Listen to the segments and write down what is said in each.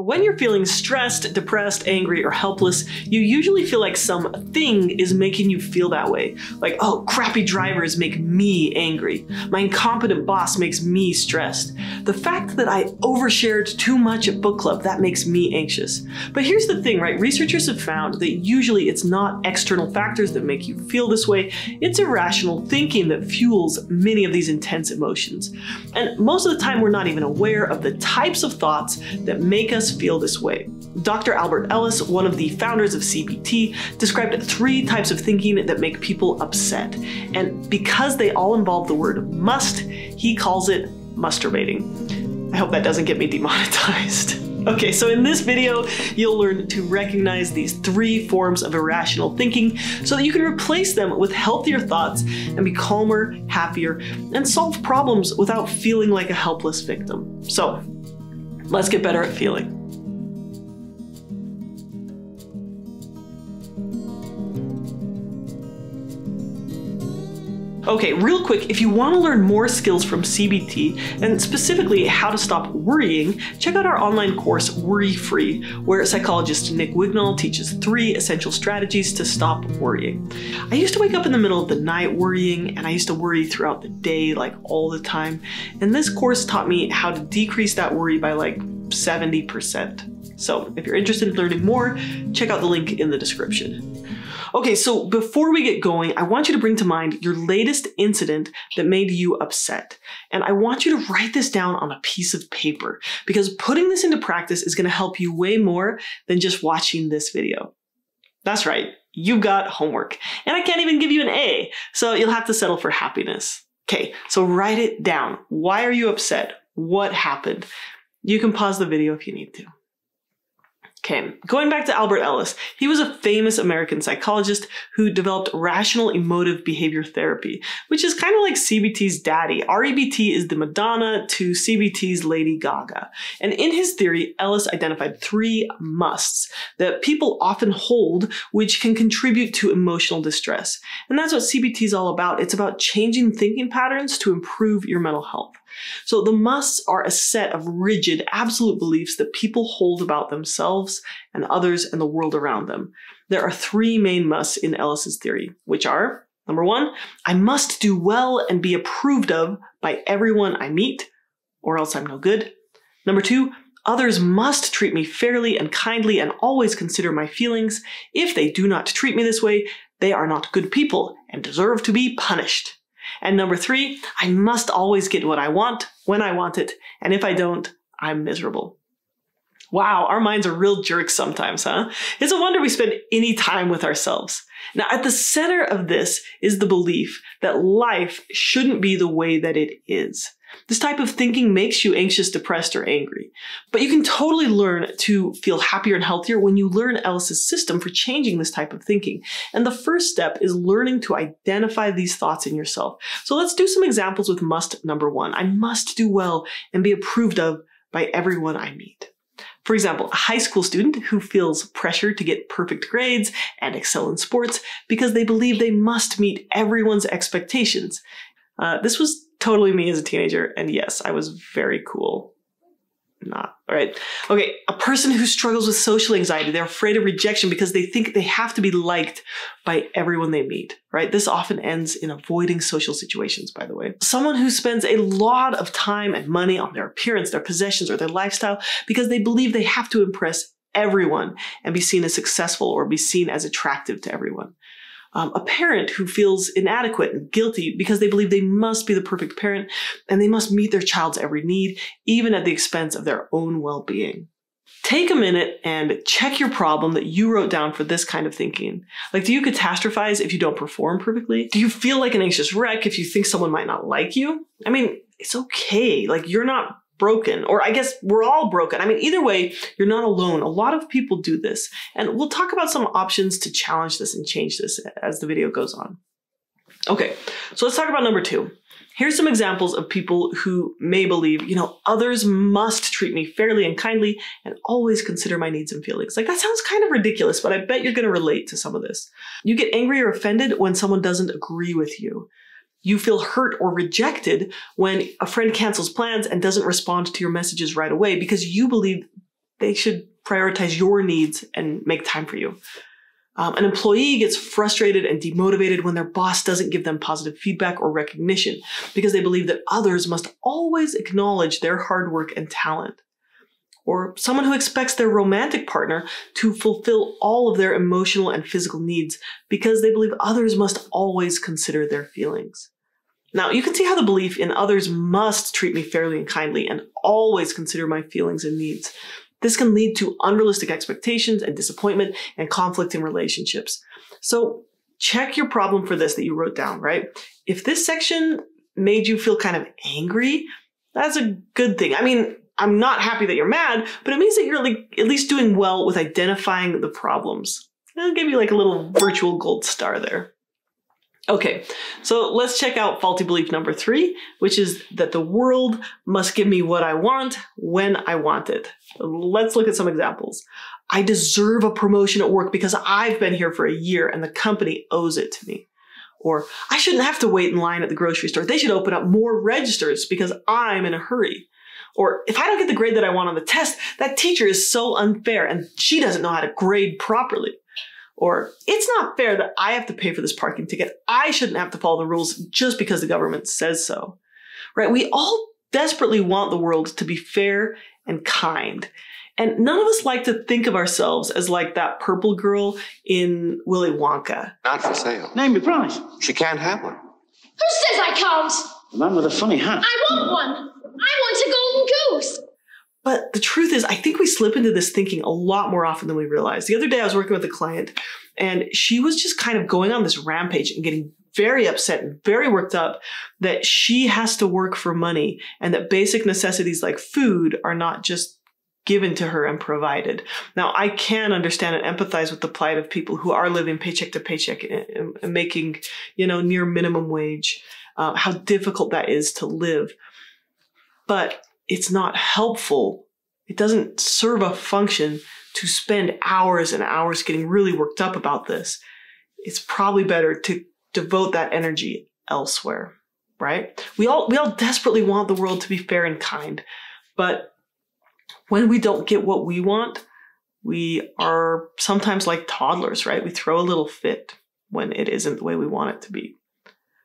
When you're feeling stressed, depressed, angry, or helpless, you usually feel like something is making you feel that way. Like, oh, crappy drivers make me angry. My incompetent boss makes me stressed. The fact that I overshared too much at book club, that makes me anxious. But here's the thing, right? Researchers have found that usually it's not external factors that make you feel this way. It's irrational thinking that fuels many of these intense emotions. And most of the time, we're not even aware of the types of thoughts that make us feel this way. Dr. Ellis, one of the founders of CBT, described 3 types of thinking that make people upset. And because they all involve the word must, he calls it must-erbating. I hope that doesn't get me demonetized. Okay, so in this video, you'll learn to recognize these 3 forms of irrational thinking so that you can replace them with healthier thoughts and be calmer, happier, and solve problems without feeling like a helpless victim. So, let's get better at feeling. Okay, real quick, if you want to learn more skills from CBT, and specifically how to stop worrying, check out our online course, Worry Free, where psychologist Nick Wignall teaches 3 essential strategies to stop worrying. I used to wake up in the middle of the night worrying, and I used to worry throughout the day, like all the time. And this course taught me how to decrease that worry by like 70%. So if you're interested in learning more, check out the link in the description. Okay, so before we get going, I want you to bring to mind your latest incident that made you upset. And I want you to write this down on a piece of paper, because putting this into practice is going to help you way more than just watching this video. That's right, you've got homework. And I can't even give you an A, so you'll have to settle for happiness. Okay, so write it down. Why are you upset? What happened? You can pause the video if you need to. Okay, going back to Ellis, he was a famous American psychologist who developed rational emotive behavior therapy, which is kind of like CBT's daddy. REBT is the Madonna to CBT's Lady Gaga. And in his theory, Ellis identified 3 musts that people often hold, which can contribute to emotional distress. And that's what CBT is all about. It's about changing thinking patterns to improve your mental health. So the musts are a set of rigid, absolute beliefs that people hold about themselves and others and the world around them. There are 3 main musts in Ellis's theory, which are, number 1, I must do well and be approved of by everyone I meet, or else I'm no good. Number 2, others must treat me fairly and kindly and always consider my feelings. If they do not treat me this way, they are not good people and deserve to be punished. And number 3, I must always get what I want when I want it, and if I don't, I'm miserable. Wow, our minds are real jerks sometimes, huh? It's a wonder we spend any time with ourselves. Now, at the center of this is the belief that life shouldn't be the way that it is. This type of thinking makes you anxious, depressed, or angry. But you can totally learn to feel happier and healthier when you learn Ellis's system for changing this type of thinking. And the first step is learning to identify these thoughts in yourself. So let's do some examples with must number 1. I must do well and be approved of by everyone I meet. For example, a high school student who feels pressure to get perfect grades and excel in sports because they believe they must meet everyone's expectations. This was totally me as a teenager, and yes, I was very cool. Not, all right. Okay, a person who struggles with social anxiety, they're afraid of rejection because they think they have to be liked by everyone they meet, right? This often ends in avoiding social situations, by the way. Someone who spends a lot of time and money on their appearance, their possessions, or their lifestyle because they believe they have to impress everyone and be seen as successful or be seen as attractive to everyone. A parent who feels inadequate and guilty because they believe they must be the perfect parent and they must meet their child's every need, even at the expense of their own well-being. Take a minute and check your problem that you wrote down for this kind of thinking. Like, do you catastrophize if you don't perform perfectly? Do you feel like an anxious wreck if you think someone might not like you? I mean, it's okay. Like, you're not broken, or I guess we're all broken. I mean, either way, you're not alone. A lot of people do this, and we'll talk about some options to challenge this and change this as the video goes on. Okay, so let's talk about number 2. Here's some examples of people who may believe, others must treat me fairly and kindly and always consider my needs and feelings. Like, that sounds kind of ridiculous, but I bet you're going to relate to some of this. You get angry or offended when someone doesn't agree with you. You feel hurt or rejected when a friend cancels plans and doesn't respond to your messages right away because you believe they should prioritize your needs and make time for you. An employee gets frustrated and demotivated when their boss doesn't give them positive feedback or recognition because they believe that others must always acknowledge their hard work and talent. Or someone who expects their romantic partner to fulfill all of their emotional and physical needs because they believe others must always consider their feelings. Now, you can see how the belief in others must treat me fairly and kindly and always consider my feelings and needs. This can lead to unrealistic expectations and disappointment and conflict in relationships. So check your problem for this that you wrote down, right? If this section made you feel kind of angry, that's a good thing. I mean, I'm not happy that you're mad, but it means that you're at least doing well with identifying the problems. I'll give you like a little virtual gold star there. Okay, so let's check out faulty belief number 3, which is that the world must give me what I want when I want it. Let's look at some examples. I deserve a promotion at work because I've been here for a year and the company owes it to me. Or I shouldn't have to wait in line at the grocery store. They should open up more registers because I'm in a hurry. Or if I don't get the grade that I want on the test, that teacher is so unfair and she doesn't know how to grade properly. Or it's not fair that I have to pay for this parking ticket. I shouldn't have to follow the rules just because the government says so. Right? We all desperately want the world to be fair and kind. And none of us like to think of ourselves as like that purple girl in Willy Wonka. Not for sale. Name your price. She can't have one. Who says I can't? The man with a funny hat. I want one. I want a golden goose. But the truth is, I think we slip into this thinking a lot more often than we realize. The other day I was working with a client and she was just kind of going on this rampage and getting very upset and very worked up that she has to work for money and that basic necessities like food are not just given to her and provided. Now, I can understand and empathize with the plight of people who are living paycheck to paycheck and making, near minimum wage, how difficult that is to live. But it's not helpful. It doesn't serve a function to spend hours and hours getting really worked up about this. It's probably better to devote that energy elsewhere, right? We all desperately want the world to be fair and kind, but when we don't get what we want, we are sometimes like toddlers, right? We throw a little fit when it isn't the way we want it to be.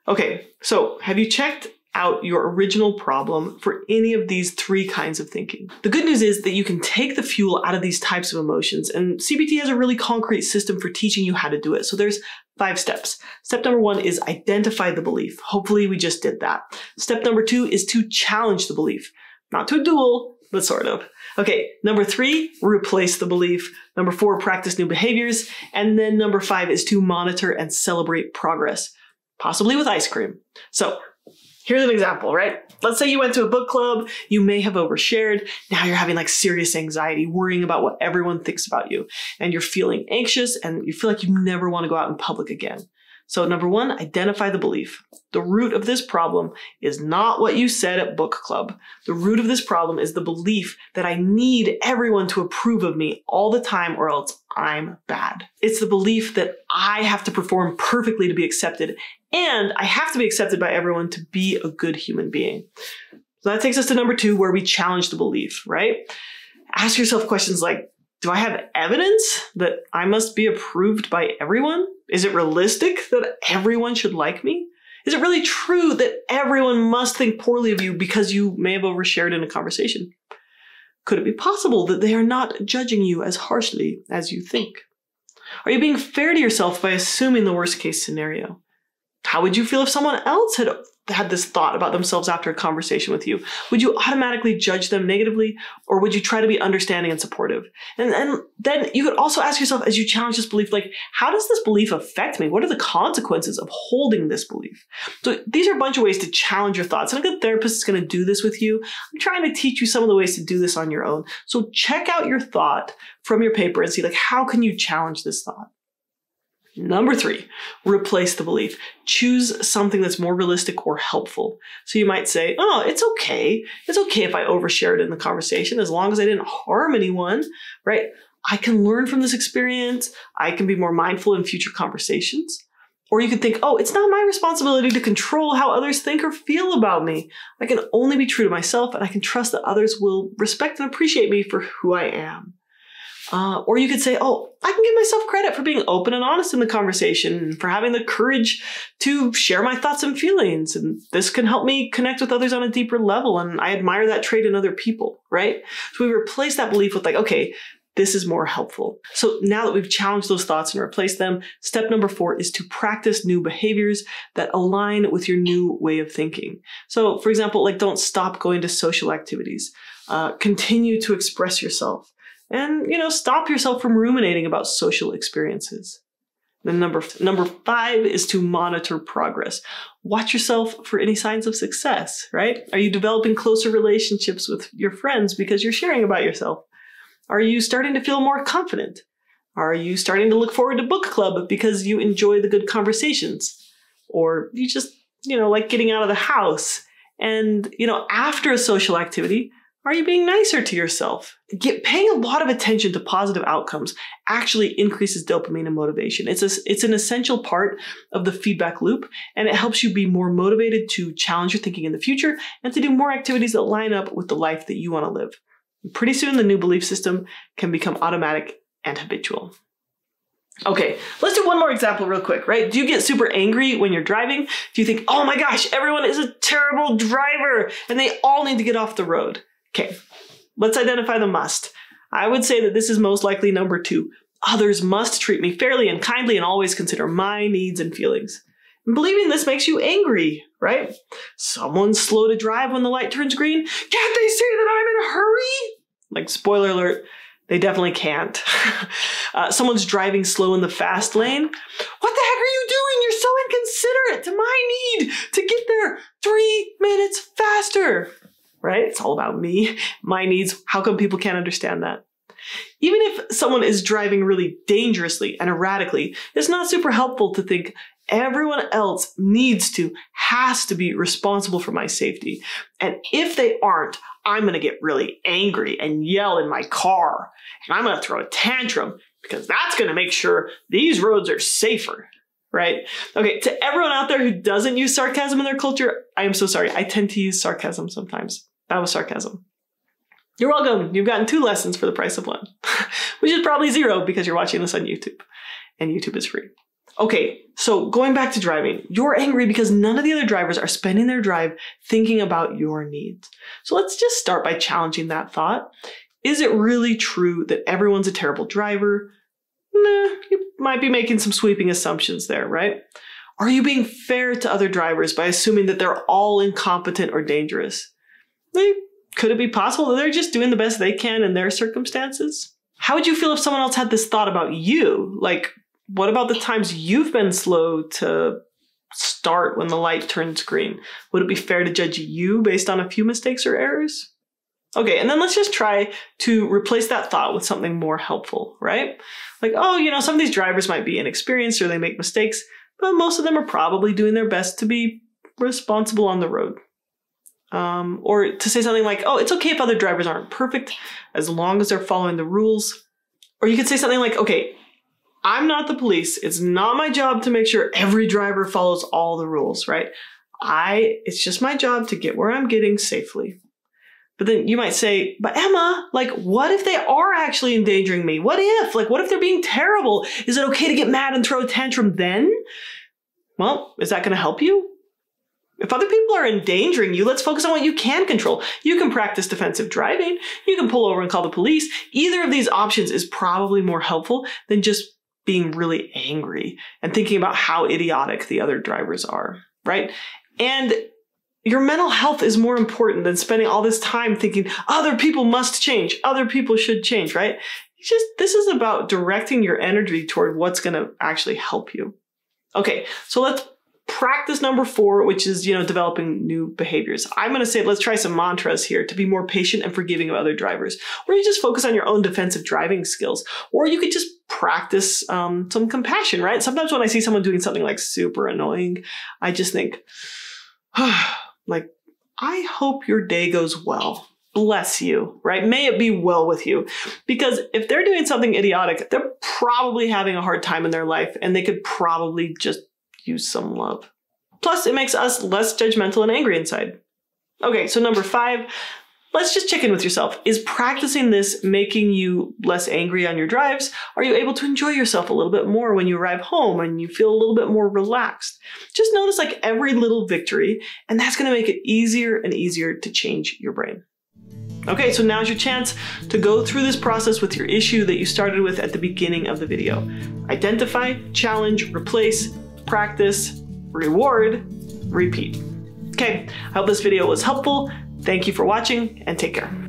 Okay, so have you checked out your original problem for any of these 3 kinds of thinking? The good news is that you can take the fuel out of these types of emotions, and CBT has a really concrete system for teaching you how to do it. So there's 5 steps. Step number 1 is identify the belief. Hopefully we just did that. Step number 2 is to challenge the belief. Not to a duel, but sort of. Okay, number 3, replace the belief. Number 4, practice new behaviors. And then number 5 is to monitor and celebrate progress, possibly with ice cream. So here's an example, right? Let's say you went to a book club, you may have overshared. Now you're having like serious anxiety, worrying about what everyone thinks about you. And you're feeling anxious and you feel like you never want to go out in public again. So number 1, identify the belief. The root of this problem is not what you said at book club. The root of this problem is the belief that I need everyone to approve of me all the time or else I'm bad. It's the belief that I have to perform perfectly to be accepted, and I have to be accepted by everyone to be a good human being. So that takes us to number 2, where we challenge the belief, right? Ask yourself questions like, do I have evidence that I must be approved by everyone? Is it realistic that everyone should like me? Is it really true that everyone must think poorly of you because you may have overshared in a conversation? Could it be possible that they are not judging you as harshly as you think? Are you being fair to yourself by assuming the worst case scenario? How would you feel if someone else had this thought about themselves after a conversation with you? Would you automatically judge them negatively, or would you try to be understanding and supportive? And then you could also ask yourself, as you challenge this belief, like, how does this belief affect me? What are the consequences of holding this belief? So these are a bunch of ways to challenge your thoughts, and a good therapist is going to do this with you. I'm trying to teach you some of the ways to do this on your own. So check out your thought from your paper and see, like, how can you challenge this thought? Number 3, replace the belief. Choose something that's more realistic or helpful. So you might say, oh, it's okay. It's okay if I overshared in the conversation as long as I didn't harm anyone, right? I can learn from this experience. I can be more mindful in future conversations. Or you could think, oh, it's not my responsibility to control how others think or feel about me. I can only be true to myself, and I can trust that others will respect and appreciate me for who I am. Or you could say, oh, I can give myself credit for being open and honest in the conversation, for having the courage to share my thoughts and feelings. And this can help me connect with others on a deeper level. And I admire that trait in other people, right? So we replace that belief with like, okay, this is more helpful. So now that we've challenged those thoughts and replaced them, step number 4 is to practice new behaviors that align with your new way of thinking. So for example, like don't stop going to social activities. Continue to express yourself. And, stop yourself from ruminating about social experiences. Then number 5 is to monitor progress. Watch yourself for any signs of success, right? Are you developing closer relationships with your friends because you're sharing about yourself? Are you starting to feel more confident? Are you starting to look forward to book club because you enjoy the good conversations? Or you just, like getting out of the house? And, after a social activity, are you being nicer to yourself? Paying a lot of attention to positive outcomes actually increases dopamine and motivation. It's an essential part of the feedback loop, and it helps you be more motivated to challenge your thinking in the future and to do more activities that line up with the life that you want to live. Pretty soon, the new belief system can become automatic and habitual. Okay, let's do one more example real quick, right? Do you get super angry when you're driving? Do you think, oh my gosh, everyone is a terrible driver and they all need to get off the road? Okay, let's identify the must. I would say that this is most likely number 2. Others must treat me fairly and kindly and always consider my needs and feelings. And believing this makes you angry, right? Someone's slow to drive when the light turns green. Can't they see that I'm in a hurry? Like, spoiler alert, they definitely can't. Someone's driving slow in the fast lane. What the heck are you doing? You're so inconsiderate to my need to get there 3 minutes faster. Right? It's all about me, my needs. How come people can't understand that? Even if someone is driving really dangerously and erratically, it's not super helpful to think everyone else has to be responsible for my safety. And if they aren't, I'm going to get really angry and yell in my car. And I'm going to throw a tantrum because that's going to make sure these roads are safer. Right? Okay, to everyone out there who doesn't use sarcasm in their culture, I am so sorry. I tend to use sarcasm sometimes. That was sarcasm. You're welcome. You've gotten 2 lessons for the price of 1, which is probably 0 because you're watching this on YouTube, and YouTube is free. Okay, so going back to driving, you're angry because none of the other drivers are spending their drive thinking about your needs. So let's just start by challenging that thought. Is it really true that everyone's a terrible driver? Nah, you might be making some sweeping assumptions there, right? Are you being fair to other drivers by assuming that they're all incompetent or dangerous? Could it be possible that they're just doing the best they can in their circumstances? How would you feel if someone else had this thought about you? Like, what about the times you've been slow to start when the light turns green? Would it be fair to judge you based on a few mistakes or errors? Okay, and then let's just try to replace that thought with something more helpful, right? Like, oh, some of these drivers might be inexperienced or they make mistakes, but most of them are probably doing their best to be responsible on the road. Or to say something like, oh, it's okay if other drivers aren't perfect as long as they're following the rules. Or you could say something like, okay, I'm not the police. It's not my job to make sure every driver follows all the rules, right? It's just my job to get where I'm getting safely. But then you might say, but Emma, like, what if they are actually endangering me? What if they're being terrible? Is it okay to get mad and throw a tantrum then? Well, is that going to help you? If other people are endangering you, let's focus on what you can control. You can practice defensive driving. You can pull over and call the police. Either of these options is probably more helpful than just being really angry and thinking about how idiotic the other drivers are, right? And your mental health is more important than spending all this time thinking other people must change, other people should change, right? This is about directing your energy toward what's going to actually help you. Okay, so let's practice number 4, which is, developing new behaviors. I'm going to say, let's try some mantras here to be more patient and forgiving of other drivers. Or you just focus on your own defensive driving skills. Or you could just practice some compassion, right? Sometimes when I see someone doing something like super annoying, I just think, like, I hope your day goes well. Bless you, right? May it be well with you. Because if they're doing something idiotic, they're probably having a hard time in their life and they could probably just use some love. Plus, it makes us less judgmental and angry inside. Okay, so number 5, let's just check in with yourself. Is practicing this making you less angry on your drives? Are you able to enjoy yourself a little bit more when you arrive home and you feel a little bit more relaxed? Just notice like every little victory, and that's gonna make it easier and easier to change your brain. Okay, so now's your chance to go through this process with your issue that you started with at the beginning of the video. Identify, challenge, replace, practice, reward, repeat. Okay, I hope this video was helpful. Thank you for watching and take care.